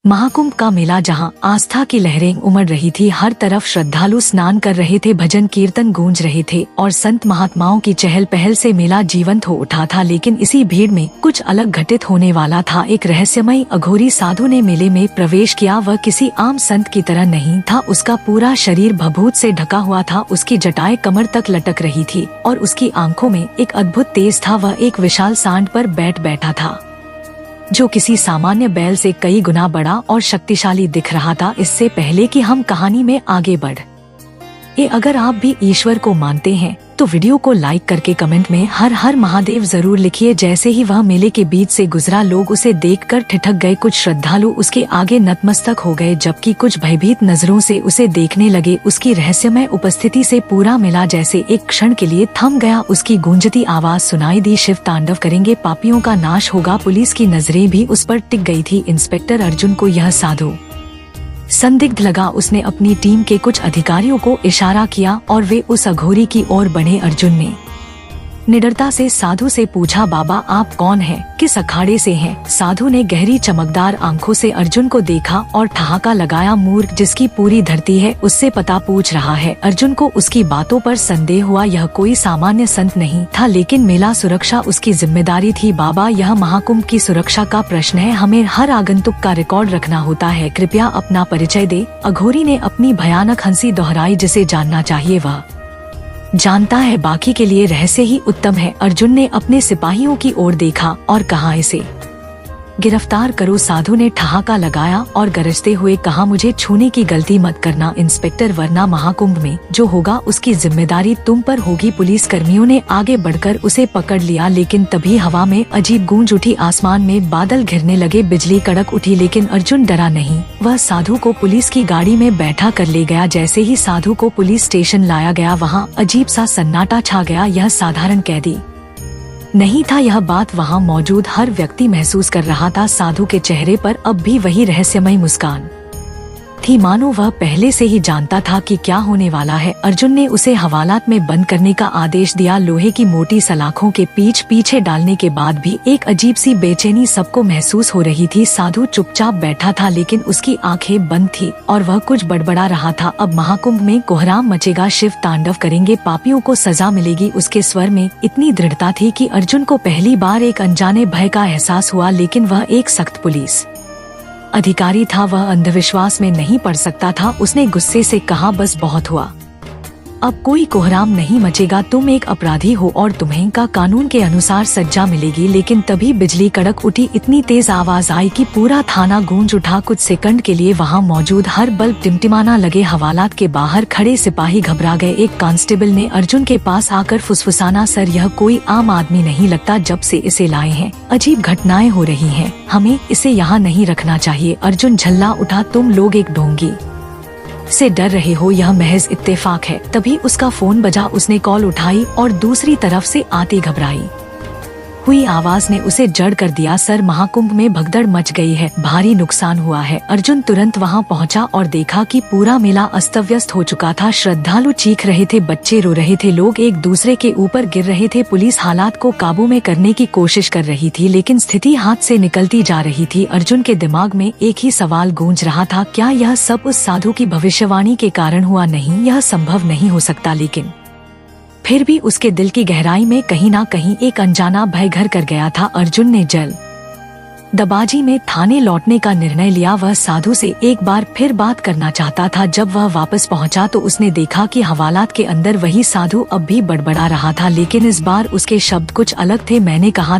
महाकुंभ का मेला जहां आस्था की लहरें उमड़ रही थी, हर तरफ श्रद्धालु स्नान कर रहे थे, भजन कीर्तन गूंज रहे थे और संत महात्माओं की चहल पहल से मेला जीवंत हो उठा था। लेकिन इसी भीड़ में कुछ अलग घटित होने वाला था। एक रहस्यमयी अघोरी साधु ने मेले में प्रवेश किया। वह किसी आम संत की तरह नहीं था। उसका पूरा शरीर भभूत से ढका हुआ था, उसकी जटाएं कमर तक लटक रही थी और उसकी आंखों में एक अद्भुत तेज था। वह एक विशाल सांड पर बैठा था जो किसी सामान्य बैल से कई गुना बड़ा और शक्तिशाली दिख रहा था। इससे पहले कि हम कहानी में आगे बढ़े, अगर आप भी ईश्वर को मानते हैं तो वीडियो को लाइक करके कमेंट में हर हर महादेव जरूर लिखिए। जैसे ही वह मेले के बीच से गुजरा, लोग उसे देखकर ठिठक गए। कुछ श्रद्धालु उसके आगे नतमस्तक हो गए, जबकि कुछ भयभीत नजरों से उसे देखने लगे। उसकी रहस्यमय उपस्थिति से पूरा मेला जैसे एक क्षण के लिए थम गया। उसकी गूंजती आवाज सुनाई दी, शिव तांडव करेंगे, पापियों का नाश होगा। पुलिस की नजरें भी उस पर टिक गई थी। इंस्पेक्टर अर्जुन को यह साधु संदिग्ध लगा। उसने अपनी टीम के कुछ अधिकारियों को इशारा किया और वे उस अघोरी की ओर बढ़े। अर्जुन ने निडरता से साधु से पूछा, बाबा आप कौन हैं? किस अखाड़े से हैं? साधु ने गहरी चमकदार आंखों से अर्जुन को देखा और ठहाका लगाया, मूर्ख, जिसकी पूरी धरती है उससे पता पूछ रहा है। अर्जुन को उसकी बातों पर संदेह हुआ। यह कोई सामान्य संत नहीं था, लेकिन मेला सुरक्षा उसकी जिम्मेदारी थी। बाबा, यह महाकुंभ की सुरक्षा का प्रश्न है, हमें हर आगंतुक का रिकॉर्ड रखना होता है, कृपया अपना परिचय दे। अघोरी ने अपनी भयानक हंसी दोहराई, जिसे जानना चाहिए वह जानता है, बाकी के लिए रहस्य ही उत्तम है। अर्जुन ने अपने सिपाहियों की ओर देखा और कहा, इसे गिरफ्तार करो। साधु ने ठहाका लगाया और गरजते हुए कहा, मुझे छूने की गलती मत करना इंस्पेक्टर, वरना महाकुंभ में जो होगा उसकी जिम्मेदारी तुम पर होगी। पुलिस कर्मियों ने आगे बढ़कर उसे पकड़ लिया, लेकिन तभी हवा में अजीब गूंज उठी। आसमान में बादल घिरने लगे, बिजली कड़क उठी, लेकिन अर्जुन डरा नहीं। वह साधु को पुलिस की गाड़ी में बैठा कर ले गया। जैसे ही साधु को पुलिस स्टेशन लाया गया, वहाँ अजीब सा सन्नाटा छा गया। यह साधारण कैदी नहीं था, यह बात वहाँ मौजूद हर व्यक्ति महसूस कर रहा था। साधु के चेहरे पर अब भी वही रहस्यमय मुस्कान थी, मानो वह पहले से ही जानता था कि क्या होने वाला है। अर्जुन ने उसे हवालात में बंद करने का आदेश दिया। लोहे की मोटी सलाखों के पीछे डालने के बाद भी एक अजीब सी बेचैनी सबको महसूस हो रही थी। साधु चुपचाप बैठा था, लेकिन उसकी आंखें बंद थी और वह कुछ बड़बड़ा रहा था। अब महाकुंभ में कोहराम मचेगा, शिव तांडव करेंगे, पापियों को सजा मिलेगी। उसके स्वर में इतनी दृढ़ता थी कि अर्जुन को पहली बार एक अनजाने भय का एहसास हुआ। लेकिन वह एक सख्त पुलिस अधिकारी था, वह अंधविश्वास में नहीं पड़ सकता था। उसने गुस्से से कहा, बस बहुत हुआ, अब कोई कोहराम नहीं मचेगा। तुम एक अपराधी हो और तुम्हें का कानून के अनुसार सजा मिलेगी। लेकिन तभी बिजली कड़क उठी, इतनी तेज आवाज आई कि पूरा थाना गूंज उठा। कुछ सेकंड के लिए वहां मौजूद हर बल्ब टिमटिमाना लगे। हवालात के बाहर खड़े सिपाही घबरा गए। एक कांस्टेबल ने अर्जुन के पास आकर फुसफुसाना, सर यह कोई आम आदमी नहीं लगता, जब से इसे लाए हैं अजीब घटनाएं हो रही हैं, हमें इसे यहाँ नहीं रखना चाहिए। अर्जुन झल्ला उठा, तुम लोग एक ढोंगी से डर रहे हो, यह महज इत्तेफाक है। तभी उसका फोन बजा, उसने कॉल उठाई और दूसरी तरफ से आती घबराई हुई आवाज ने उसे जड़ कर दिया, सर महाकुंभ में भगदड़ मच गई है, भारी नुकसान हुआ है। अर्जुन तुरंत वहां पहुंचा और देखा कि पूरा मेला अस्त व्यस्त हो चुका था। श्रद्धालु चीख रहे थे, बच्चे रो रहे थे, लोग एक दूसरे के ऊपर गिर रहे थे। पुलिस हालात को काबू में करने की कोशिश कर रही थी, लेकिन स्थिति हाथ से निकलती जा रही थी। अर्जुन के दिमाग में एक ही सवाल गूंज रहा था, क्या यह सब उस साधु की भविष्यवाणी के कारण हुआ? नहीं, यह संभव नहीं हो सकता। लेकिन फिर भी उसके दिल की गहराई में कहीं ना कहीं एक अनजाना भय घर कर गया था। अर्जुन ने जल्दबाजी में थाने लौटने का निर्णय लिया। वह साधु से एक बार फिर बात करना चाहता था। जब वह वापस पहुंचा तो उसने देखा कि हवालात के अंदर वही साधु अब भी बड़बड़ा रहा था, लेकिन इस बार उसके शब्द कुछ अलग थे। मैंने कहा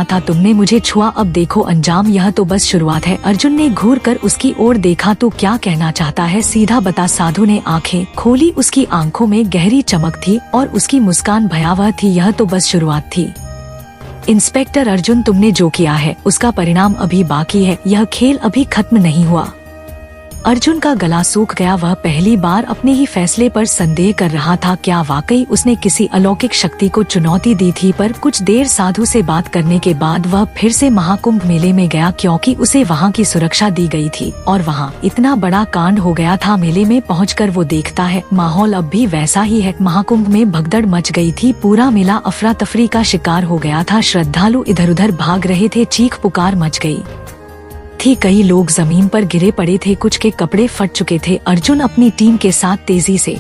था तुमने मुझे छुआ, अब देखो अंजाम, यह तो बस शुरुआत है। अर्जुन ने घूर कर उसकी ओर देखा, तो क्या कहना चाहता है, सीधा बता। साधु ने आंखें खोली, उसकी आंखों में गहरी चमक थी और उसकी मुस्कान भयावह थी। यह तो बस शुरुआत थी इंस्पेक्टर अर्जुन, तुमने जो किया है उसका परिणाम अभी बाकी है, यह खेल अभी खत्म नहीं हुआ। अर्जुन का गला सूख गया। वह पहली बार अपने ही फैसले पर संदेह कर रहा था। क्या वाकई उसने किसी अलौकिक शक्ति को चुनौती दी थी? पर कुछ देर साधु से बात करने के बाद वह फिर से महाकुंभ मेले में गया, क्योंकि उसे वहां की सुरक्षा दी गई थी और वहां इतना बड़ा कांड हो गया था। मेले में पहुंचकर वो देखता है, माहौल अब भी वैसा ही है। महाकुंभ में भगदड़ मच गई थी, पूरा मेला अफरा तफरी का शिकार हो गया था। श्रद्धालु इधर उधर भाग रहे थे, चीख पुकार मच गई थी, कई लोग जमीन पर गिरे पड़े थे, कुछ के कपड़े फट चुके थे। अर्जुन अपनी टीम के साथ तेजी से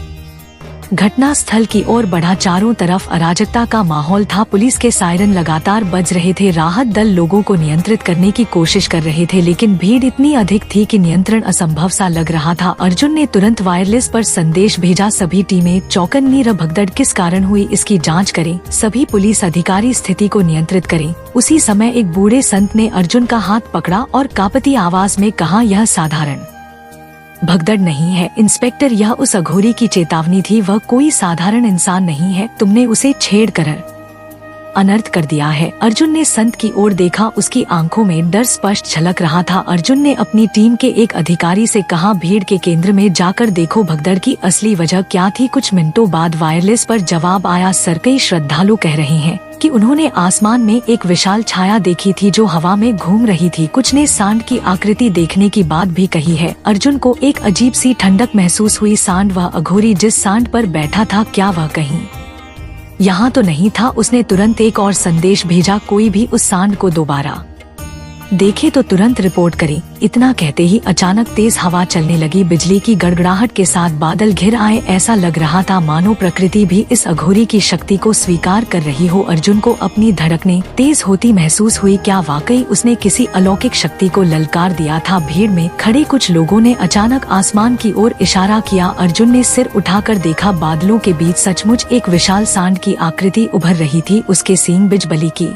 घटना स्थल की ओर बढ़ा। चारों तरफ अराजकता का माहौल था। पुलिस के सायरन लगातार बज रहे थे। राहत दल लोगों को नियंत्रित करने की कोशिश कर रहे थे, लेकिन भीड़ इतनी अधिक थी कि नियंत्रण असंभव सा लग रहा था। अर्जुन ने तुरंत वायरलेस पर संदेश भेजा, सभी टीमें चौकन्नी रह, भगदड़ किस कारण हुई इसकी जांच करें, सभी पुलिस अधिकारी स्थिति को नियंत्रित करें। उसी समय एक बूढ़े संत ने अर्जुन का हाथ पकड़ा और कांपती आवाज में कहा, यह साधारण भगदड़ नहीं है इंस्पेक्टर, यह उस अघोरी की चेतावनी थी। वह कोई साधारण इंसान नहीं है, तुमने उसे छेड़ कर अनर्थ कर दिया है। अर्जुन ने संत की ओर देखा, उसकी आंखों में डर स्पष्ट झलक रहा था। अर्जुन ने अपनी टीम के एक अधिकारी से कहा, भीड़ के केंद्र में जाकर देखो भगदड़ की असली वजह क्या थी। कुछ मिनटों बाद वायरलेस पर जवाब आया, सर, कई श्रद्धालु कह रहे हैं कि उन्होंने आसमान में एक विशाल छाया देखी थी जो हवा में घूम रही थी। कुछ ने सांड की आकृति देखने की बात भी कही है। अर्जुन को एक अजीब सी ठंडक महसूस हुई। सांड, वह अघोरी जिस सांड पर बैठा था, क्या वह कहीं यहाँ तो नहीं था? उसने तुरंत एक और संदेश भेजा, कोई भी उस सांड को दोबारा देखे तो तुरंत रिपोर्ट करे। इतना कहते ही अचानक तेज हवा चलने लगी। बिजली की गड़गड़ाहट के साथ बादल घिर आए। ऐसा लग रहा था मानो प्रकृति भी इस अघोरी की शक्ति को स्वीकार कर रही हो। अर्जुन को अपनी धड़कनें तेज होती महसूस हुई। क्या वाकई उसने किसी अलौकिक शक्ति को ललकार दिया था? भीड़ में खड़े कुछ लोगों ने अचानक आसमान की ओर इशारा किया। अर्जुन ने सिर उठाकर देखा, बादलों के बीच सचमुच एक विशाल सांड की आकृति उभर रही थी। उसके सींग बिजली की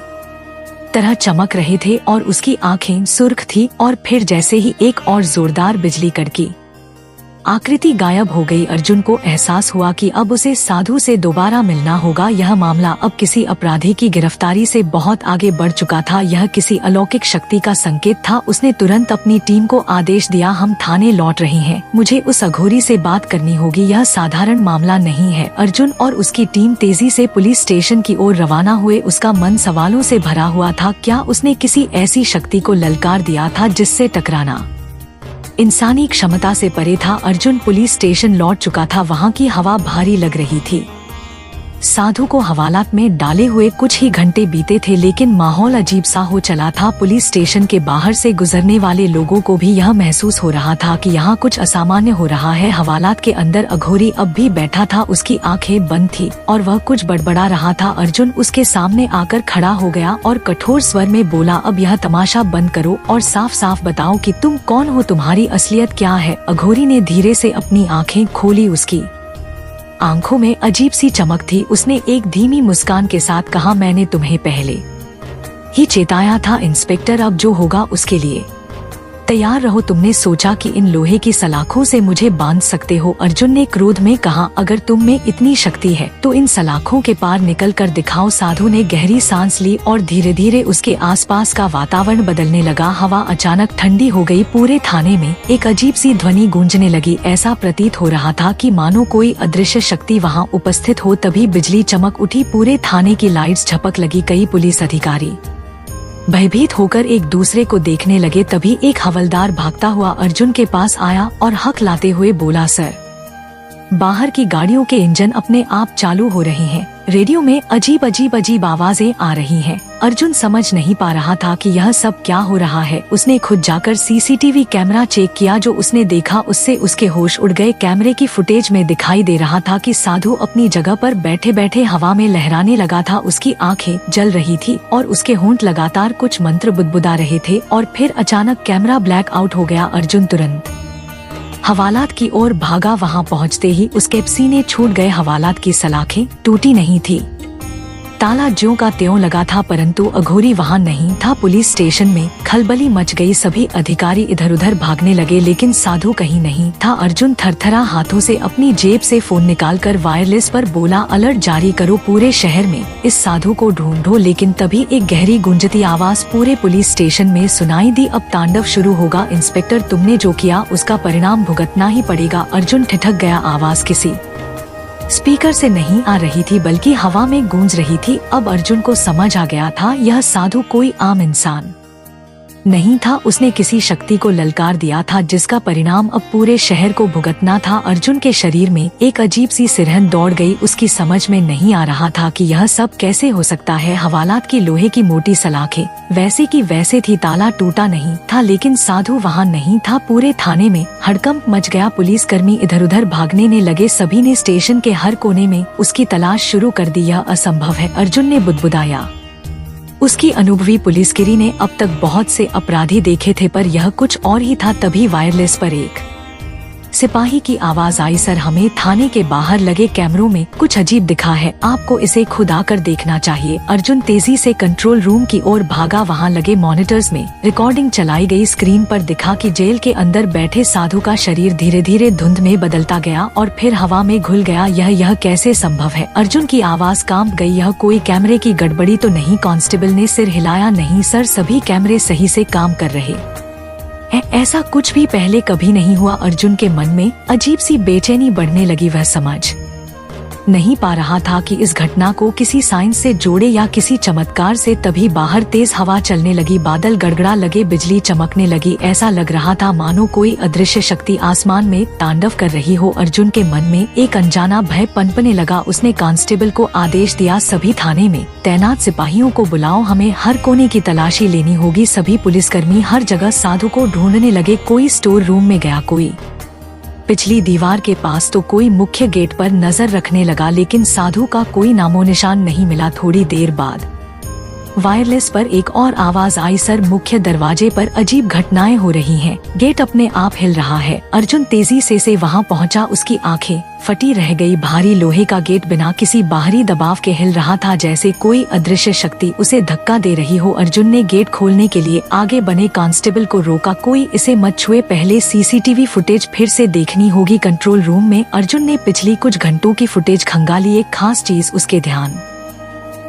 तरह चमक रहे थे और उसकी आंखें सुर्ख थी। और फिर जैसे ही एक और जोरदार बिजली कड़की, आकृति गायब हो गई। अर्जुन को एहसास हुआ कि अब उसे साधु से दोबारा मिलना होगा। यह मामला अब किसी अपराधी की गिरफ्तारी से बहुत आगे बढ़ चुका था। यह किसी अलौकिक शक्ति का संकेत था। उसने तुरंत अपनी टीम को आदेश दिया, हम थाने लौट रहे हैं, मुझे उस अघोरी से बात करनी होगी, यह साधारण मामला नहीं है। अर्जुन और उसकी टीम तेजी से पुलिस स्टेशन की ओर रवाना हुए। उसका मन सवालों से भरा हुआ था। क्या उसने किसी ऐसी शक्ति को ललकार दिया था जिससे टकराना इंसानी क्षमता से परे था? अर्जुन पुलिस स्टेशन लौट चुका था। वहाँ की हवा भारी लग रही थी। साधु को हवालात में डाले हुए कुछ ही घंटे बीते थे, लेकिन माहौल अजीब सा हो चला था। पुलिस स्टेशन के बाहर से गुजरने वाले लोगों को भी यह महसूस हो रहा था कि यहाँ कुछ असामान्य हो रहा है। हवालात के अंदर अघोरी अब भी बैठा था। उसकी आंखें बंद थी और वह कुछ बड़बड़ा रहा था। अर्जुन उसके सामने आकर खड़ा हो गया और कठोर स्वर में बोला, अब यह तमाशा बंद करो और साफ साफ बताओ कि तुम कौन हो, तुम्हारी असलियत क्या है। अघोरी ने धीरे से अपनी आंखें खोली। उसकी आंखों में अजीब सी चमक थी। उसने एक धीमी मुस्कान के साथ कहा, मैंने तुम्हें पहले ही चेताया था इंस्पेक्टर, अब जो होगा उसके लिए तैयार रहो। तुमने सोचा कि इन लोहे की सलाखों से मुझे बांध सकते हो? अर्जुन ने क्रोध में कहा, अगर तुम में इतनी शक्ति है तो इन सलाखों के पार निकल कर दिखाओ। साधु ने गहरी सांस ली और धीरे धीरे उसके आसपास का वातावरण बदलने लगा। हवा अचानक ठंडी हो गई। पूरे थाने में एक अजीब सी ध्वनि गूंजने लगी। ऐसा प्रतीत हो रहा था कि मानो कोई अदृश्य शक्ति वहाँ उपस्थित हो। तभी बिजली चमक उठी, पूरे थाने की लाइट्स झपक लगी। कई पुलिस अधिकारी भयभीत होकर एक दूसरे को देखने लगे। तभी एक हवलदार भागता हुआ अर्जुन के पास आया और हक लाते हुए बोला, सर, बाहर की गाड़ियों के इंजन अपने आप चालू हो रहे हैं। रेडियो में अजीब आवाजें आ रही हैं। अर्जुन समझ नहीं पा रहा था कि यह सब क्या हो रहा है। उसने खुद जाकर सीसीटीवी कैमरा चेक किया। जो उसने देखा उससे उसके होश उड़ गए। कैमरे की फुटेज में दिखाई दे रहा था कि साधु अपनी जगह पर बैठे बैठे हवा में लहराने लगा था। उसकी आंखें जल रही थी और उसके होंठ लगातार कुछ मंत्र बुदबुदा रहे थे। और फिर अचानक कैमरा ब्लैक आउट हो गया। अर्जुन तुरंत हवालात की ओर भागा। वहां पहुंचते ही उसके सीने छूट गए। हवालात की सलाखें टूटी नहीं थी, ताला ज्यों का त्यों लगा था, परंतु अघोरी वहां नहीं था। पुलिस स्टेशन में खलबली मच गई। सभी अधिकारी इधर उधर भागने लगे, लेकिन साधु कहीं नहीं था। अर्जुन थरथरा हाथों से अपनी जेब से फोन निकालकर वायरलेस पर बोला, अलर्ट जारी करो, पूरे शहर में इस साधु को ढूंढो। लेकिन तभी एक गहरी गूंजती आवाज पूरे पुलिस स्टेशन में सुनाई दी, अब तांडव शुरू होगा। इंस्पेक्टर, तुमने जो किया उसका परिणाम भुगतना ही पड़ेगा। अर्जुन ठिठक गया। आवाज किसी स्पीकर से नहीं आ रही थी बल्कि हवा में गूंज रही थी। अब अर्जुन को समझ आ गया था, यह साधु कोई आम इंसान नहीं था, उसने किसी शक्ति को ललकार दिया था जिसका परिणाम अब पूरे शहर को भुगतना था। अर्जुन के शरीर में एक अजीब सी सिरहन दौड़ गई। उसकी समझ में नहीं आ रहा था कि यह सब कैसे हो सकता है। हवालात की लोहे की मोटी सलाखें वैसे की वैसे थी, ताला टूटा नहीं था लेकिन साधु वहाँ नहीं था। पूरे थाने में हड़कंप मच गया। पुलिसकर्मी इधर उधर भागने ने लगे। सभी ने स्टेशन के हर कोने में उसकी तलाश शुरू कर दी। यह असंभव है, अर्जुन ने बुदबुदाया। उसकी अनुभवी पुलिसगिरी ने अब तक बहुत से अपराधी देखे थे पर यह कुछ और ही था। तभी वायरलेस पर एक सिपाही की आवाज आई, सर हमें थाने के बाहर लगे कैमरों में कुछ अजीब दिखा है, आपको इसे खुद आकर देखना चाहिए। अर्जुन तेजी से कंट्रोल रूम की ओर भागा। वहां लगे मॉनिटर्स में रिकॉर्डिंग चलाई गई। स्क्रीन पर दिखा कि जेल के अंदर बैठे साधु का शरीर धीरे धीरे धुंध में बदलता गया और फिर हवा में घुल गया। यह कैसे संभव है? अर्जुन की आवाज कांप गई। यह कोई कैमरे की गड़बड़ी तो नहीं? कांस्टेबल ने सिर हिलाया। नहीं सर, सभी कैमरे सही से काम कर रहे। ऐसा कुछ भी पहले कभी नहीं हुआ। अर्जुन के मन में अजीब सी बेचैनी बढ़ने लगी। वह समझ नहीं पा रहा था कि इस घटना को किसी साइंस से जोड़े या किसी चमत्कार से। तभी बाहर तेज हवा चलने लगी, बादल गड़गड़ा लगे, बिजली चमकने लगी। ऐसा लग रहा था मानो कोई अदृश्य शक्ति आसमान में तांडव कर रही हो। अर्जुन के मन में एक अनजाना भय पनपने लगा। उसने कांस्टेबल को आदेश दिया, सभी थाने में तैनात सिपाहियों को बुलाओ, हमें हर कोने की तलाशी लेनी होगी। सभी पुलिसकर्मी हर जगह साधु को ढूंढने लगे। कोई स्टोर रूम में गया, कोई पिछली दीवार के पास, तो कोई मुख्य गेट पर नजर रखने लगा, लेकिन साधु का कोई नामो निशान नहीं मिला। थोड़ी देर बाद वायरलेस पर एक और आवाज आई, सर मुख्य दरवाजे पर अजीब घटनाएं हो रही हैं, गेट अपने आप हिल रहा है। अर्जुन तेजी से वहां पहुंचा। उसकी आंखें फटी रह गई। भारी लोहे का गेट बिना किसी बाहरी दबाव के हिल रहा था, जैसे कोई अदृश्य शक्ति उसे धक्का दे रही हो। अर्जुन ने गेट खोलने के लिए आगे बने कांस्टेबल को रोका, कोई इसे मत छुए, पहले सीसीटीवी फुटेज फिर से देखनी होगी। कंट्रोल रूम में अर्जुन ने पिछली कुछ घंटों की फुटेज खंगाली। एक खास चीज उसके ध्यान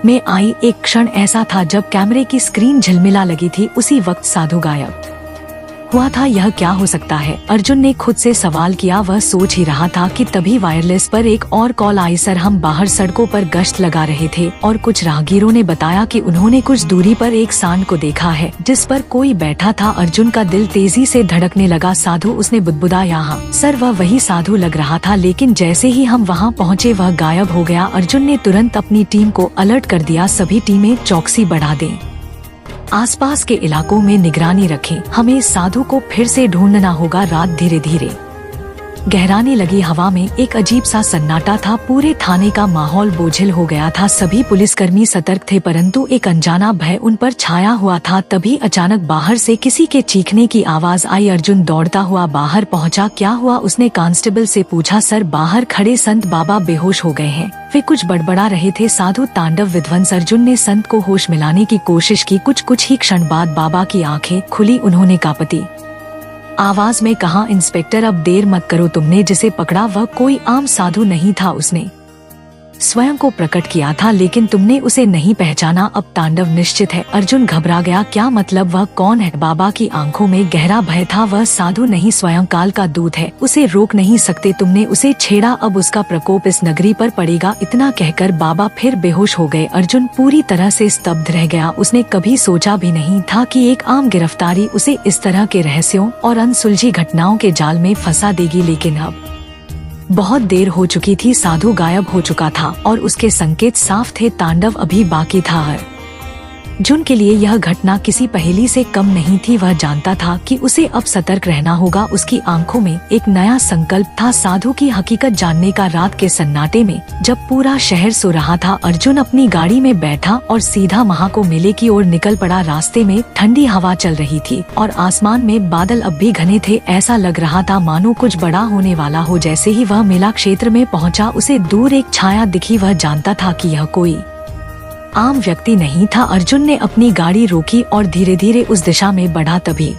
में आई। एक क्षण ऐसा था जब कैमरे की स्क्रीन झिलमिला लगी थी। उसी वक्त साधु गायब हुआ था। यह क्या हो सकता है? अर्जुन ने खुद से सवाल किया। वह सोच ही रहा था कि तभी वायरलेस पर एक और कॉल आई, सर हम बाहर सड़कों पर गश्त लगा रहे थे और कुछ राहगीरों ने बताया कि उन्होंने कुछ दूरी पर एक सांड को देखा है जिस पर कोई बैठा था। अर्जुन का दिल तेजी से धड़कने लगा। साधु, उसने बुदबुदाया। हाँ सर, वह वही साधु लग रहा था, लेकिन जैसे ही हम वहाँ पहुँचे वह गायब हो गया। अर्जुन ने तुरंत अपनी टीम को अलर्ट कर दिया, सभी टीमें चौकसी बढ़ा दें, आसपास के इलाकों में निगरानी रखें, हमें साधु को फिर से ढूंढना होगा। रात धीरे धीरे गहराने लगी। हवा में एक अजीब सा सन्नाटा था। पूरे थाने का माहौल बोझिल हो गया था। सभी पुलिसकर्मी सतर्क थे, परंतु एक अनजाना भय उन पर छाया हुआ था। तभी अचानक बाहर से किसी के चीखने की आवाज आई। अर्जुन दौड़ता हुआ बाहर पहुंचा। क्या हुआ? उसने कांस्टेबल से पूछा। सर, बाहर खड़े संत बाबा बेहोश हो गए हैं, वे कुछ बड़बड़ा रहे थे। साधु तांडव विध्वंस। अर्जुन ने संत को होश मिलाने की कोशिश की। कुछ ही क्षण बाद बाबा की आंखें खुली। उन्होंने कांपती आवाज में कहा, इंस्पेक्टर अब देर मत करो, तुमने जिसे पकड़ा वह कोई आम साधु नहीं था, उसने स्वयं को प्रकट किया था, लेकिन तुमने उसे नहीं पहचाना। अब तांडव निश्चित है। अर्जुन घबरा गया। क्या मतलब? वह कौन है? बाबा की आंखों में गहरा भय था। वह साधु नहीं, स्वयं काल का दूत है, उसे रोक नहीं सकते, तुमने उसे छेड़ा, अब उसका प्रकोप इस नगरी पर पड़ेगा। इतना कहकर बाबा फिर बेहोश हो गए। अर्जुन पूरी तरह से स्तब्ध रह गया। उसने कभी सोचा भी नहीं था कि एक आम गिरफ्तारी उसे इस तरह के रहस्यों और अनसुलझी घटनाओं के जाल में फंसा देगी। लेकिन अब बहुत देर हो चुकी थी। साधु गायब हो चुका था और उसके संकेत साफ थे, तांडव अभी बाकी था। अर्जुन के लिए यह घटना किसी पहेली से कम नहीं थी। वह जानता था कि उसे अब सतर्क रहना होगा। उसकी आंखों में एक नया संकल्प था, साधु की हकीकत जानने का। रात के सन्नाटे में जब पूरा शहर सो रहा था, अर्जुन अपनी गाड़ी में बैठा और सीधा महाको मेले की ओर निकल पड़ा। रास्ते में ठंडी हवा चल रही थी और आसमान में बादल अब भी घने थे। ऐसा लग रहा था मानो कुछ बड़ा होने वाला हो। जैसे ही वह मेला क्षेत्र में पहुंचा, उसे दूर एक छाया दिखी। वह जानता था कि यह कोई आम व्यक्ति नहीं था। अर्जुन ने अपनी गाड़ी रोकी और धीरे धीरे उस दिशा में बढ़ा। तभी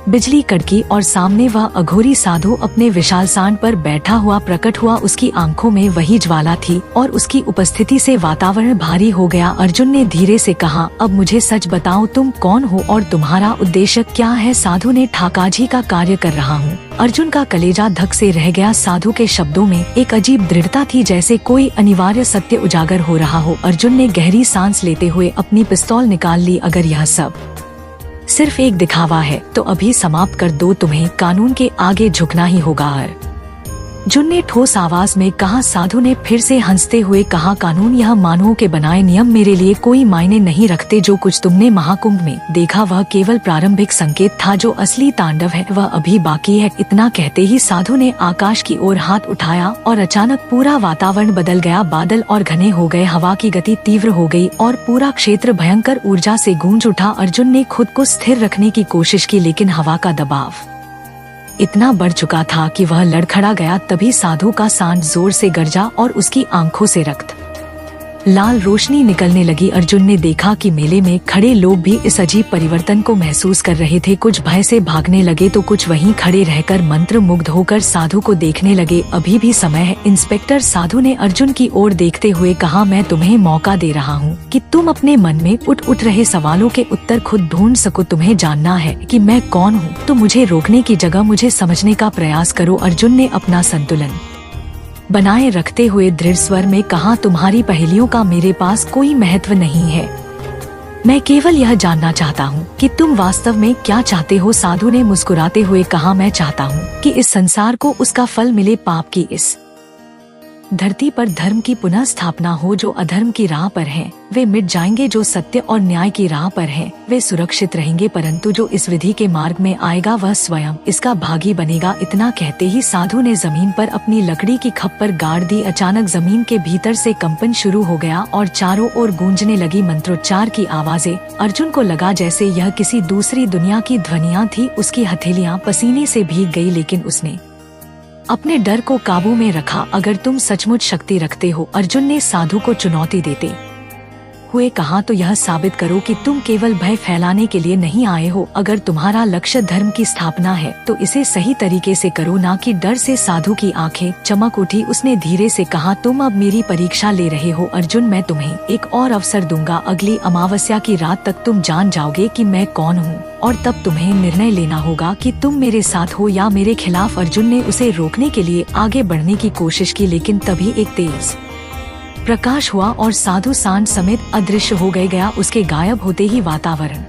बिजली कड़की और सामने वह अघोरी साधु अपने विशाल सांड पर बैठा हुआ प्रकट हुआ। उसकी आंखों में वही ज्वाला थी और उसकी उपस्थिति से वातावरण भारी हो गया। अर्जुन ने धीरे से कहा, अब मुझे सच बताओ, तुम कौन हो और तुम्हारा उद्देश्य क्या है? साधु ने ठाकाजी का कार्य कर रहा हूँ। अर्जुन का कलेजा धक से रह गया। साधु के शब्दों में एक अजीब दृढ़ता थी, जैसे कोई अनिवार्य सत्य उजागर हो रहा हो। अर्जुन ने गहरी सांस लेते हुए अपनी पिस्तौल निकाल ली। अगर यह सब सिर्फ एक दिखावा है, तो अभी समाप्त कर दो, तुम्हें कानून के आगे झुकना ही होगा। अर्जुन ने ठोस आवाज में कहा। साधु ने फिर से हंसते हुए कहा, कानून यह मानवों के बनाए नियम मेरे लिए कोई मायने नहीं रखते। जो कुछ तुमने महाकुंभ में देखा वह केवल प्रारंभिक संकेत था, जो असली तांडव है वह अभी बाकी है। इतना कहते ही साधु ने आकाश की ओर हाथ उठाया और अचानक पूरा वातावरण बदल गया। बादल और घने हो गए, हवा की गति तीव्र हो गई और पूरा क्षेत्र भयंकर ऊर्जा से गूंज उठा। अर्जुन ने खुद को स्थिर रखने की कोशिश की, लेकिन हवा का दबाव इतना बढ़ चुका था कि वह लड़खड़ा गया। तभी साधु का सांड जोर से गरजा और उसकी आंखों से रक्त लाल रोशनी निकलने लगी। अर्जुन ने देखा कि मेले में खड़े लोग भी इस अजीब परिवर्तन को महसूस कर रहे थे। कुछ भय से भागने लगे तो कुछ वहीं खड़े रहकर मंत्र मुग्ध होकर साधु को देखने लगे। अभी भी समय है इंस्पेक्टर, साधु ने अर्जुन की ओर देखते हुए कहा। मैं तुम्हें मौका दे रहा हूँ कि तुम अपने मन में उठ रहे सवालों के उत्तर खुद ढूंढ सको। तुम्हें जानना है कि मैं कौन हूँ, तो मुझे रोकने की जगह मुझे समझने का प्रयास करो। अर्जुन ने अपना संतुलन बनाए रखते हुए दृढ़ स्वर में कहा, तुम्हारी पहेलियों का मेरे पास कोई महत्व नहीं है। मैं केवल यह जानना चाहता हूँ कि तुम वास्तव में क्या चाहते हो। साधु ने मुस्कुराते हुए कहा, मैं चाहता हूँ कि इस संसार को उसका फल मिले, पाप की इस धरती पर धर्म की पुनः स्थापना हो। जो अधर्म की राह पर हैं, वे मिट जाएंगे। जो सत्य और न्याय की राह पर हैं, वे सुरक्षित रहेंगे। परंतु जो इस विधि के मार्ग में आएगा वह स्वयं इसका भागी बनेगा। इतना कहते ही साधु ने जमीन पर अपनी लकड़ी की खप्पर गाड़ दी। अचानक जमीन के भीतर से कंपन शुरू हो गया और चारों ओर गूंजने लगी मंत्रोच्चार की आवाजें। अर्जुन को लगा जैसे यह किसी दूसरी दुनिया की ध्वनियां थी। उसकी हथेलियां पसीने से भीग गई, लेकिन उसने अपने डर को काबू में रखा। अगर तुम सचमुच शक्ति रखते हो, अर्जुन ने साधु को चुनौती देते हुए कहा, तो यह साबित करो कि तुम केवल भय फैलाने के लिए नहीं आए हो। अगर तुम्हारा लक्ष्य धर्म की स्थापना है तो इसे सही तरीके से करो, ना कि डर से। साधु की आंखें चमक उठी। उसने धीरे से कहा, तुम अब मेरी परीक्षा ले रहे हो अर्जुन। मैं तुम्हें एक और अवसर दूंगा। अगली अमावस्या की रात तक तुम जान जाओगे कि मैं कौन हूँ, और तब तुम्हें निर्णय लेना होगा कि तुम मेरे साथ हो या मेरे खिलाफ। अर्जुन ने उसे रोकने के लिए आगे बढ़ने की कोशिश की, लेकिन तभी एक तेज प्रकाश हुआ और साधु सांड समेत अदृश्य हो गया। उसके गायब होते ही वातावरण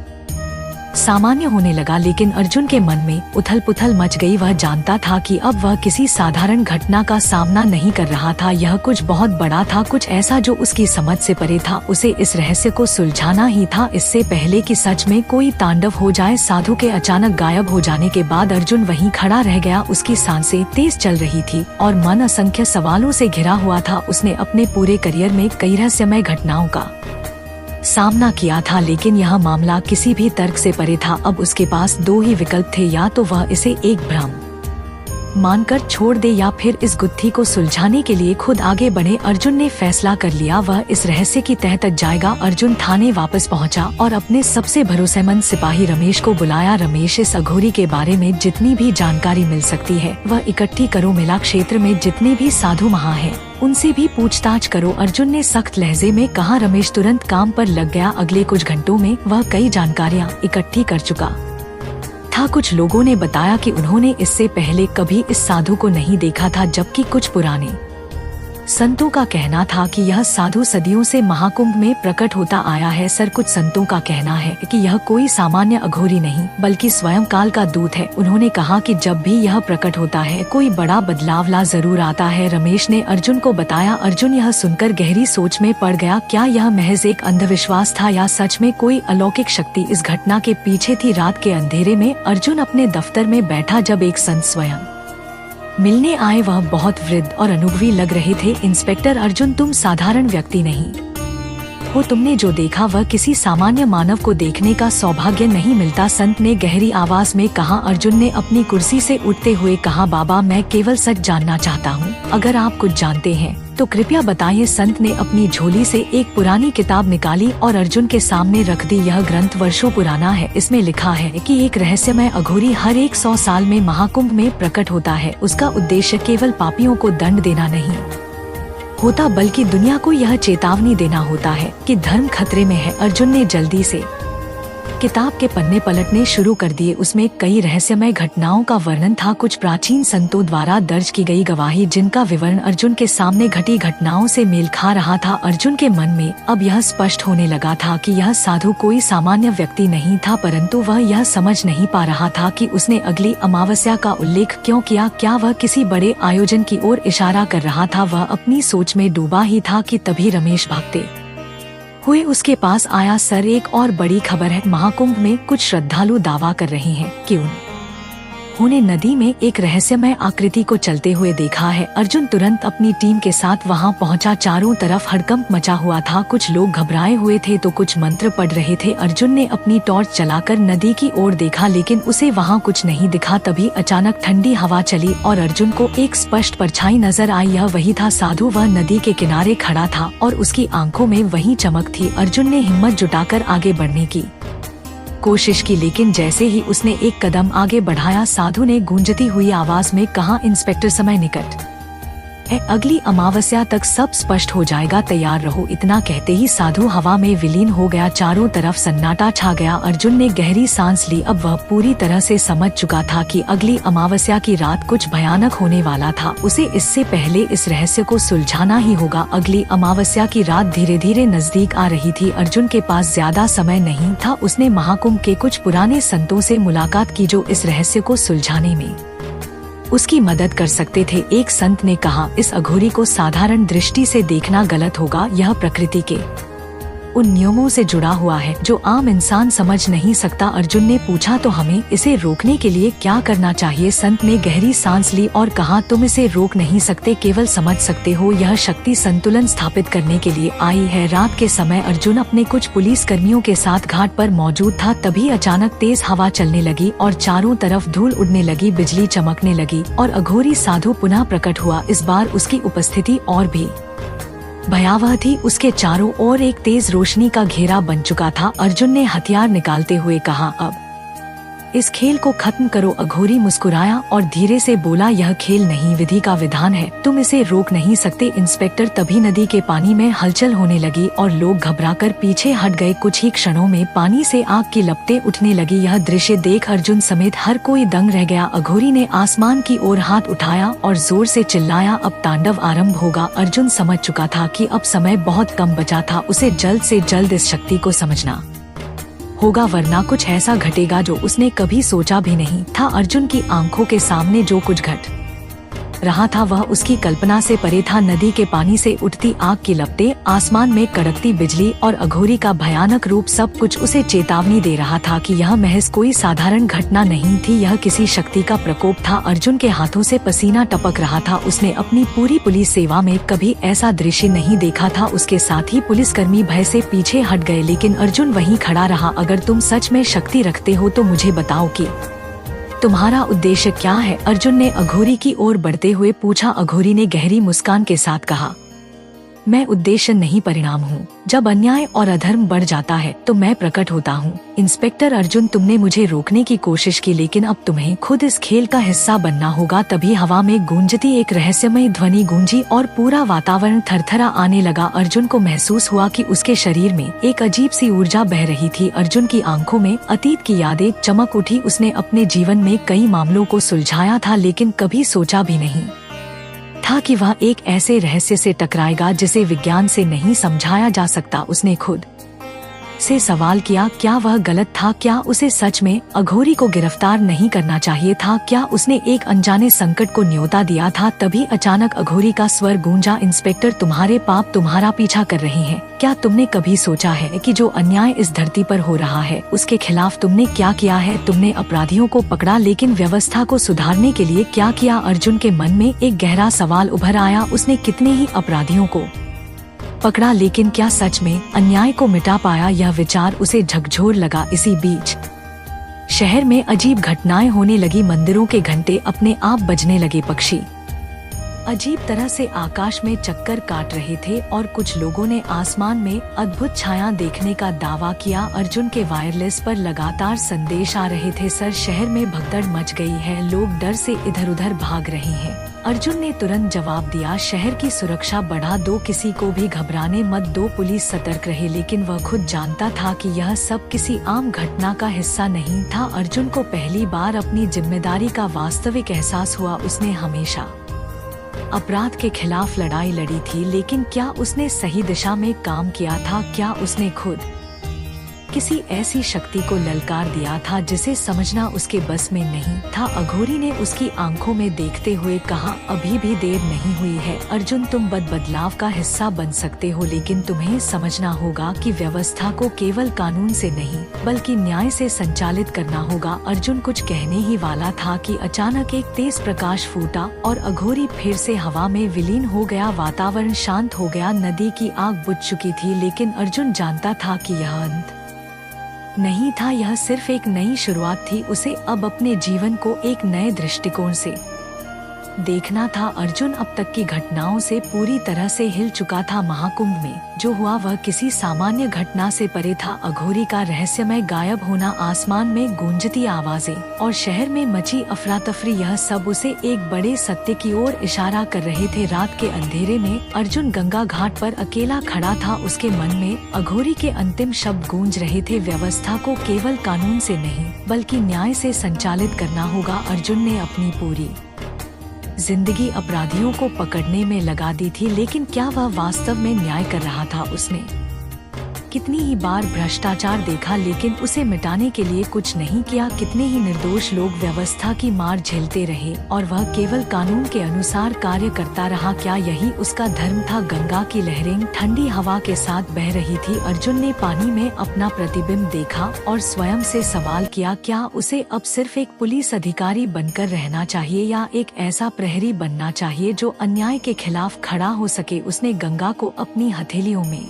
सामान्य होने लगा, लेकिन अर्जुन के मन में उथल पुथल मच गई। वह जानता था कि अब वह किसी साधारण घटना का सामना नहीं कर रहा था। यह कुछ बहुत बड़ा था, कुछ ऐसा जो उसकी समझ से परे था। उसे इस रहस्य को सुलझाना ही था, इससे पहले कि सच में कोई तांडव हो जाए। साधु के अचानक गायब हो जाने के बाद अर्जुन वहीं खड़ा रह गया। उसकी सांसें तेज चल रही थी और मन असंख्य सवालों से घिरा हुआ था। उसने अपने पूरे करियर में कई रहस्यमय घटनाओं का सामना किया था, लेकिन यह मामला किसी भी तर्क से परे था। अब उसके पास दो ही विकल्प थे, या तो वह इसे एक भ्रम मानकर छोड़ दे या फिर इस गुत्थी को सुलझाने के लिए खुद आगे बढ़े। अर्जुन ने फैसला कर लिया, वह इस रहस्य की तह तक जाएगा। अर्जुन थाने वापस पहुंचा और अपने सबसे भरोसेमंद सिपाही रमेश को बुलाया। रमेश, इस अघोरी के बारे में जितनी भी जानकारी मिल सकती है वह इकट्ठी करो। मिला क्षेत्र में जितने भी साधु महा हैं उनसे भी पूछताछ करो, अर्जुन ने सख्त लहजे में कहा। रमेश तुरंत काम पर लग गया। अगले कुछ घंटों में वह कई जानकारियां इकट्ठी कर चुका था। कुछ लोगों ने बताया कि उन्होंने इससे पहले कभी इस साधु को नहीं देखा था, जबकि कुछ पुराने संतों का कहना था कि यह साधु सदियों से महाकुंभ में प्रकट होता आया है। सर, कुछ संतों का कहना है कि यह कोई सामान्य अघोरी नहीं बल्कि स्वयं काल का दूत है। उन्होंने कहा कि जब भी यह प्रकट होता है कोई बड़ा बदलाव ला जरूर आता है। रमेश ने अर्जुन को बताया। अर्जुन यह सुनकर गहरी सोच में पड़ गया। क्या यह महज एक अंधविश्वास था या सच में कोई अलौकिक शक्ति इस घटना के पीछे थी? रात के अंधेरे में अर्जुन अपने दफ्तर में बैठा जब एक संत स्वयं मिलने आए। वह बहुत वृद्ध और अनुभवी लग रहे थे। इंस्पेक्टर अर्जुन, तुम साधारण व्यक्ति नहीं हो। तुमने जो देखा वह किसी सामान्य मानव को देखने का सौभाग्य नहीं मिलता, संत ने गहरी आवाज में कहा। अर्जुन ने अपनी कुर्सी से उठते हुए कहा, बाबा मैं केवल सच जानना चाहता हूँ। अगर आप कुछ जानते हैं तो कृपया बताइए। संत ने अपनी झोली से एक पुरानी किताब निकाली और अर्जुन के सामने रख दी। यह ग्रंथ वर्षों पुराना है। इसमें लिखा है कि एक रहस्यमय अघोरी हर 100 साल में महाकुंभ में प्रकट होता है। उसका उद्देश्य केवल पापियों को दंड देना नहीं होता, बल्कि दुनिया को यह चेतावनी देना होता है कि धर्म खतरे में है। अर्जुन ने जल्दी से किताब के पन्ने पलटने शुरू कर दिए। उसमें कई रहस्यमय घटनाओं का वर्णन था, कुछ प्राचीन संतों द्वारा दर्ज की गई गवाही जिनका विवरण अर्जुन के सामने घटी घटनाओं से मेल खा रहा था। अर्जुन के मन में अब यह स्पष्ट होने लगा था कि यह साधु कोई सामान्य व्यक्ति नहीं था, परंतु वह यह समझ नहीं पा रहा था कि उसने अगली अमावस्या का उल्लेख क्यों किया। क्या वह किसी बड़े आयोजन की ओर इशारा कर रहा था? वह अपनी सोच में डूबा ही था कि तभी रमेश भागते हुए उसके पास आया। सर, एक और बड़ी खबर है। महाकुंभ में कुछ श्रद्धालु दावा कर रहे हैं कि उन्होंने नदी में एक रहस्यमय आकृति को चलते हुए देखा है। अर्जुन तुरंत अपनी टीम के साथ वहां पहुंचा। चारों तरफ हड़कंप मचा हुआ था, कुछ लोग घबराए हुए थे तो कुछ मंत्र पढ़ रहे थे। अर्जुन ने अपनी टॉर्च जलाकर नदी की ओर देखा, लेकिन उसे वहां कुछ नहीं दिखा। तभी अचानक ठंडी हवा चली और अर्जुन को एक स्पष्ट परछाई नजर आई। यह वही था साधु। वह नदी के किनारे खड़ा था और उसकी आंखों में वही चमक थी। अर्जुन ने हिम्मत जुटाकर आगे बढ़ने की कोशिश की, लेकिन जैसे ही उसने एक कदम आगे बढ़ाया, साधु ने गूंजती हुई आवाज में कहा, इंस्पेक्टर, समय निकट है, अगली अमावस्या तक सब स्पष्ट हो जाएगा, तैयार रहो। इतना कहते ही साधु हवा में विलीन हो गया। चारों तरफ सन्नाटा छा गया। अर्जुन ने गहरी सांस ली। अब वह पूरी तरह से समझ चुका था कि अगली अमावस्या की रात कुछ भयानक होने वाला था। उसे इससे पहले इस रहस्य को सुलझाना ही होगा। अगली अमावस्या की रात धीरे धीरे नजदीक आ रही थी। अर्जुन के पास ज्यादा समय नहीं था। उसने महाकुंभ के कुछ पुराने संतों से मुलाकात की जो इस रहस्य को सुलझाने में उसकी मदद कर सकते थे। एक संत ने कहा, इस अघोरी को साधारण दृष्टि से देखना गलत होगा। यह प्रकृति के उन नियमों से जुड़ा हुआ है जो आम इंसान समझ नहीं सकता। अर्जुन ने पूछा, तो हमें इसे रोकने के लिए क्या करना चाहिए? संत ने गहरी सांस ली और कहा, तुम इसे रोक नहीं सकते, केवल समझ सकते हो। यह शक्ति संतुलन स्थापित करने के लिए आई है। रात के समय अर्जुन अपने कुछ पुलिस कर्मियों के साथ घाट पर मौजूद था। तभी अचानक तेज हवा चलने लगी और चारों तरफ धूल उड़ने लगी, बिजली चमकने लगी और अघोरी साधु पुनः प्रकट हुआ। इस बार उसकी उपस्थिति और भी भयावह थी। उसके चारों ओर एक तेज रोशनी का घेरा बन चुका था। अर्जुन ने हथियार निकालते हुए कहा, अब इस खेल को खत्म करो। अघोरी मुस्कुराया और धीरे से बोला, यह खेल नहीं, विधि का विधान है, तुम इसे रोक नहीं सकते इंस्पेक्टर। तभी नदी के पानी में हलचल होने लगी और लोग घबराकर पीछे हट गए। कुछ ही क्षणों में पानी से आग की लपटें उठने लगी। यह दृश्य देख अर्जुन समेत हर कोई दंग रह गया। अघोरी ने आसमान की ओर हाथ उठाया और जोर से चिल्लाया, अब तांडव आरंभ होगा। अर्जुन समझ चुका था कि अब समय बहुत कम बचा था। उसे जल्द से जल्द इस शक्ति को समझना होगा, वरना कुछ ऐसा घटेगा जो उसने कभी सोचा भी नहीं था। अर्जुन की आंखों के सामने जो कुछ घट रहा था वह उसकी कल्पना से परे था। नदी के पानी से उठती आग की लपटें, आसमान में कड़कती बिजली और अघोरी का भयानक रूप, सब कुछ उसे चेतावनी दे रहा था कि यह महज कोई साधारण घटना नहीं थी, यह किसी शक्ति का प्रकोप था। अर्जुन के हाथों से पसीना टपक रहा था। उसने अपनी पूरी पुलिस सेवा में कभी ऐसा दृश्य नहीं देखा था। उसके साथ ही पुलिसकर्मी भय से पीछे हट गए, लेकिन अर्जुन वहीं खड़ा रहा। अगर तुम सच में शक्ति रखते हो तो मुझे बताओ कि तुम्हारा उद्देश्य क्या है? अर्जुन ने अघोरी की ओर बढ़ते हुए पूछा। अघोरी ने गहरी मुस्कान के साथ कहा, मैं उद्देश्य नहीं, परिणाम हूँ। जब अन्याय और अधर्म बढ़ जाता है तो मैं प्रकट होता हूँ। इंस्पेक्टर अर्जुन, तुमने मुझे रोकने की कोशिश की, लेकिन अब तुम्हें खुद इस खेल का हिस्सा बनना होगा। तभी हवा में गूंजती एक रहस्यमय ध्वनि गूंजी और पूरा वातावरण थरथरा आने लगा। अर्जुन को महसूस हुआ कि उसके शरीर में एक अजीब सी ऊर्जा बह रही थी। अर्जुन की आंखों में अतीत की यादें चमक उठी। उसने अपने जीवन में कई मामलों को सुलझाया था, लेकिन कभी सोचा भी नहीं था कि वह एक ऐसे रहस्य से टकराएगा जिसे विज्ञान से नहीं समझाया जा सकता। उसने खुद से सवाल किया, क्या वह गलत था? क्या उसे सच में अघोरी को गिरफ्तार नहीं करना चाहिए था? क्या उसने एक अनजाने संकट को न्योता दिया था? तभी अचानक अघोरी का स्वर गूंजा, इंस्पेक्टर, तुम्हारे पाप तुम्हारा पीछा कर रहे हैं। क्या तुमने कभी सोचा है कि जो अन्याय इस धरती पर हो रहा है उसके खिलाफ तुमने क्या किया है? तुमने अपराधियों को पकड़ा, लेकिन व्यवस्था को सुधारने के लिए क्या किया? अर्जुन के मन में एक गहरा सवाल उभर आया। उसने कितने ही अपराधियों को पकड़ा, लेकिन क्या सच में अन्याय को मिटा पाया? यह विचार उसे झकझोर लगा। इसी बीच शहर में अजीब घटनाएं होने लगी। मंदिरों के घंटे अपने आप बजने लगे, पक्षी अजीब तरह से आकाश में चक्कर काट रहे थे और कुछ लोगों ने आसमान में अद्भुत छाया देखने का दावा किया। अर्जुन के वायरलेस पर लगातार संदेश आ रहे थे, सर, शहर में भगदड़ मच गई है, लोग डर से इधर उधर भाग रहे हैं। अर्जुन ने तुरंत जवाब दिया, शहर की सुरक्षा बढ़ा दो, किसी को भी घबराने मत दो, पुलिस सतर्क रहे। लेकिन वह खुद जानता था कि यह सब किसी आम घटना का हिस्सा नहीं था। अर्जुन को पहली बार अपनी जिम्मेदारी का वास्तविक एहसास हुआ। उसने हमेशा अपराध के खिलाफ लड़ाई लड़ी थी, लेकिन क्या उसने सही दिशा में काम किया था? क्या उसने खुद किसी ऐसी शक्ति को ललकार दिया था जिसे समझना उसके बस में नहीं था? अघोरी ने उसकी आंखों में देखते हुए कहा, अभी भी देर नहीं हुई है अर्जुन, तुम बदलाव का हिस्सा बन सकते हो, लेकिन तुम्हें समझना होगा कि व्यवस्था को केवल कानून से नहीं बल्कि न्याय से संचालित करना होगा। अर्जुन कुछ कहने ही वाला था कि अचानक एक तेज प्रकाश फूटा और अघोरी फिर से हवा में विलीन हो गया। वातावरण शांत हो गया, नदी की आग बुझ चुकी थी, लेकिन अर्जुन जानता था कि यह अंत नहीं था, यह सिर्फ एक नई शुरुआत थी। उसे अब अपने जीवन को एक नए दृष्टिकोण से देखना था। अर्जुन अब तक की घटनाओं से पूरी तरह से हिल चुका था। महाकुंभ में जो हुआ वह किसी सामान्य घटना से परे था। अघोरी का रहस्यमय गायब होना, आसमान में गूंजती आवाजें और शहर में मची अफरा तफरी, यह सब उसे एक बड़े सत्य की ओर इशारा कर रहे थे। रात के अंधेरे में अर्जुन गंगा घाट पर अकेला खड़ा था। उसके मन में अघोरी के अंतिम शब्द गूंज रहे थे, व्यवस्था को केवल कानून से नहीं बल्कि न्याय से संचालित करना होगा। अर्जुन ने अपनी पूरी जिंदगी अपराधियों को पकड़ने में लगा दी थी, लेकिन क्या वह वास्तव में न्याय कर रहा था? उसने कितनी ही बार भ्रष्टाचार देखा, लेकिन उसे मिटाने के लिए कुछ नहीं किया। कितने ही निर्दोष लोग व्यवस्था की मार झेलते रहे और वह केवल कानून के अनुसार कार्य करता रहा। क्या यही उसका धर्म था? गंगा की लहरें ठंडी हवा के साथ बह रही थी। अर्जुन ने पानी में अपना प्रतिबिंब देखा और स्वयं से सवाल किया, क्या उसे अब सिर्फ एक पुलिस अधिकारी बनकर रहना चाहिए या एक ऐसा प्रहरी बनना चाहिए जो अन्याय के खिलाफ खड़ा हो सके? उसने गंगा को अपनी हथेलियों में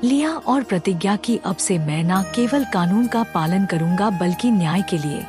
लिया और प्रतिज्ञा की, अब से मैं न केवल कानून का पालन करूंगा बल्कि न्याय के लिए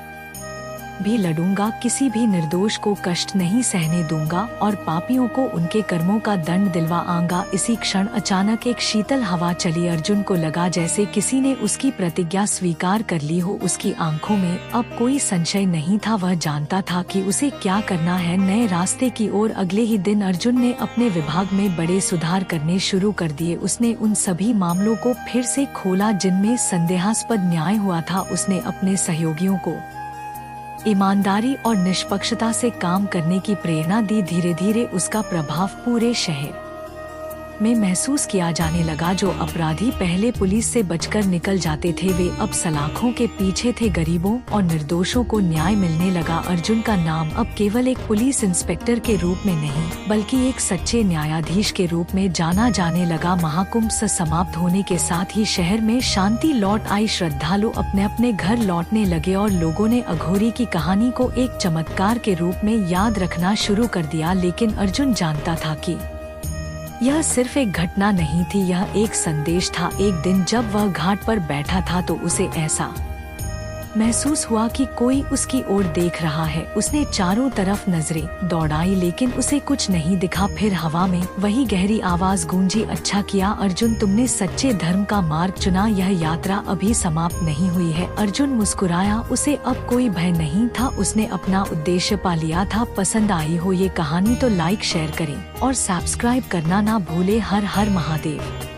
भी लड़ूंगा। किसी भी निर्दोष को कष्ट नहीं सहने दूंगा और पापियों को उनके कर्मों का दंड दिलवाऊंगा। इसी क्षण अचानक एक शीतल हवा चली। अर्जुन को लगा जैसे किसी ने उसकी प्रतिज्ञा स्वीकार कर ली हो। उसकी आंखों में अब कोई संशय नहीं था, वह जानता था कि उसे क्या करना है। नए रास्ते की ओर। अगले ही दिन अर्जुन ने अपने विभाग में बड़े सुधार करने शुरू कर दिए। उसने उन सभी मामलों को फिर से खोला जिनमें संदेहास्पद न्याय हुआ था। उसने अपने सहयोगियों को ईमानदारी और निष्पक्षता से काम करने की प्रेरणा दी। धीरे धीरे उसका प्रभाव पूरे शहर में महसूस किया जाने लगा। जो अपराधी पहले पुलिस से बचकर निकल जाते थे वे अब सलाखों के पीछे थे। गरीबों और निर्दोषों को न्याय मिलने लगा। अर्जुन का नाम अब केवल एक पुलिस इंस्पेक्टर के रूप में नहीं बल्कि एक सच्चे न्यायाधीश के रूप में जाना जाने लगा। महाकुंभ समाप्त होने के साथ ही शहर में शांति लौट आई। श्रद्धालु अपने अपने घर लौटने लगे और लोगों ने अघोरी की कहानी को एक चमत्कार के रूप में याद रखना शुरू कर दिया। लेकिन अर्जुन जानता था कि यह सिर्फ एक घटना नहीं थी, यह एक संदेश था। एक दिन जब वह घाट पर बैठा था तो उसे ऐसा महसूस हुआ कि कोई उसकी ओर देख रहा है। उसने चारों तरफ नजरें दौड़ाई लेकिन उसे कुछ नहीं दिखा। फिर हवा में वही गहरी आवाज गूंजी, अच्छा किया अर्जुन, तुमने सच्चे धर्म का मार्ग चुना। यह यात्रा अभी समाप्त नहीं हुई है। अर्जुन मुस्कुराया, उसे अब कोई भय नहीं था। उसने अपना उद्देश्य पा लिया था। पसंद आई हो ये कहानी तो लाइक शेयर करें और सब्सक्राइब करना ना भूले। हर हर महादेव।